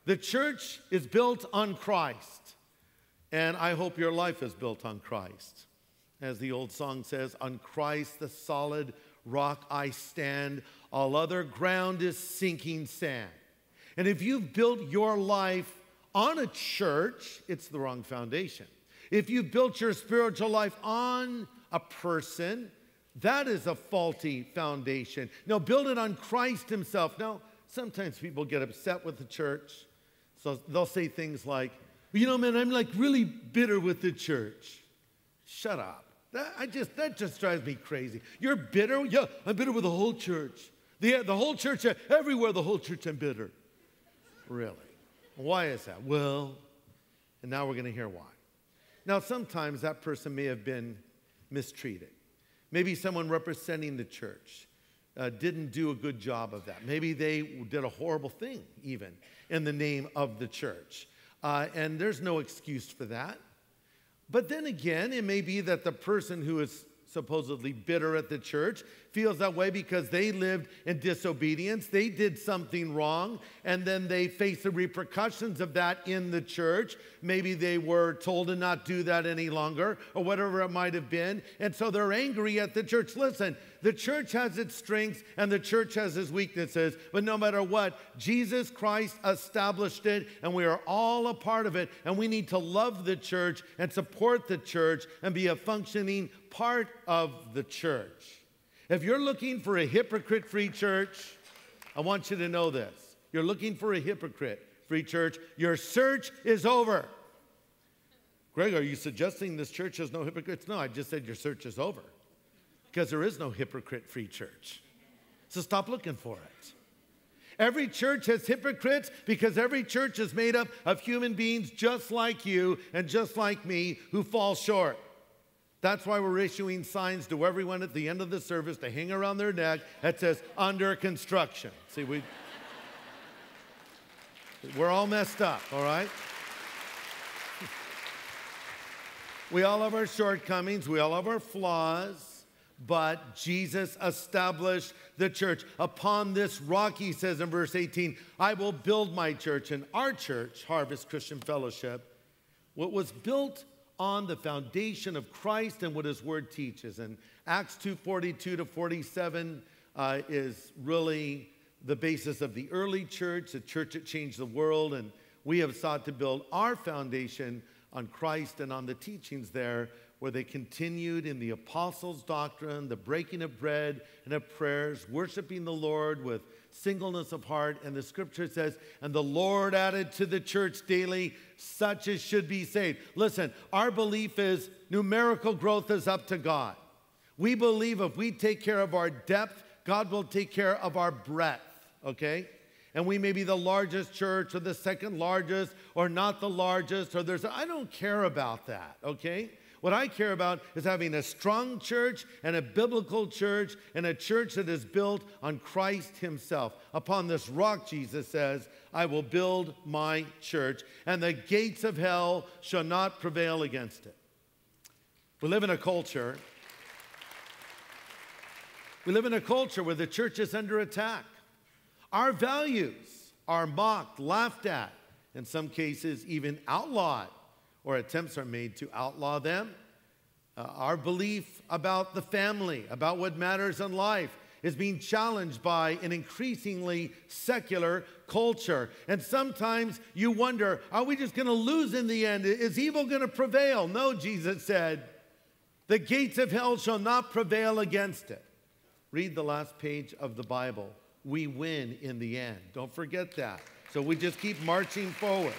The church is built on Christ, and I hope your life is built on Christ. As the old song says, on Christ the solid rock I stand, all other ground is sinking sand. And if you've built your life on a church, it's the wrong foundation. If you've built your spiritual life on a person, that is a faulty foundation. No, build it on Christ himself. Now, sometimes people get upset with the church. So they'll say things like, you know, man, I'm like really bitter with the church. Shut up. That just drives me crazy. You're bitter? Yeah, I'm bitter with the whole church. The whole church, everywhere the whole church, I'm bitter. Really? Why is that? Well, and now we're going to hear why. Now, sometimes that person may have been mistreated. Maybe someone representing the church didn't do a good job of that. Maybe they did a horrible thing, even, in the name of the church. And there's no excuse for that. But then again, it may be that the person who is supposedly bitter at the church feels that way because they lived in disobedience. They did something wrong, and then they face the repercussions of that in the church. Maybe they were told to not do that any longer, or whatever it might have been, and so they're angry at the church. Listen, the church has its strengths, and the church has its weaknesses, but no matter what, Jesus Christ established it, and we are all a part of it, and we need to love the church and support the church and be a functioning part of the church. If you're looking for a hypocrite-free church, I want you to know this. You're looking for a hypocrite-free church, your search is over. Greg, are you suggesting this church has no hypocrites? No, I just said your search is over because there is no hypocrite-free church. So stop looking for it. Every church has hypocrites because every church is made up of human beings just like you and just like me who fall short. That's why we're issuing signs to everyone at the end of the service to hang around their neck that says, under construction. See, we're all messed up, all right? We all have our shortcomings. We all have our flaws. But Jesus established the church. Upon this rock, he says in verse 18, I will build my church. And our church, Harvest Christian Fellowship, what was built on the foundation of Christ and what his word teaches. And Acts 2:42 to 47 is really the basis of the early church, the church that changed the world. And we have sought to build our foundation on Christ and on the teachings there, where they continued in the apostles' doctrine, the breaking of bread and of prayers, worshiping the Lord with singleness of heart. And the scripture says, and the Lord added to the church daily such as should be saved. Listen, our belief is numerical growth is up to God. We believe if we take care of our depth, God will take care of our breadth, okay? And we may be the largest church or the second largest or not the largest, or I don't care about that, okay? What I care about is having a strong church and a biblical church and a church that is built on Christ himself. Upon this rock, Jesus says, I will build my church, and the gates of hell shall not prevail against it. We live in a culture where the church is under attack. Our values are mocked, laughed at, in some cases even outlawed, or attempts are made to outlaw them. Our belief about the family, about what matters in life, is being challenged by an increasingly secular culture. And sometimes you wonder, are we just going to lose in the end? Is evil going to prevail? No, Jesus said, the gates of hell shall not prevail against it. Read the last page of the Bible. We win in the end. Don't forget that. So we just keep marching forward.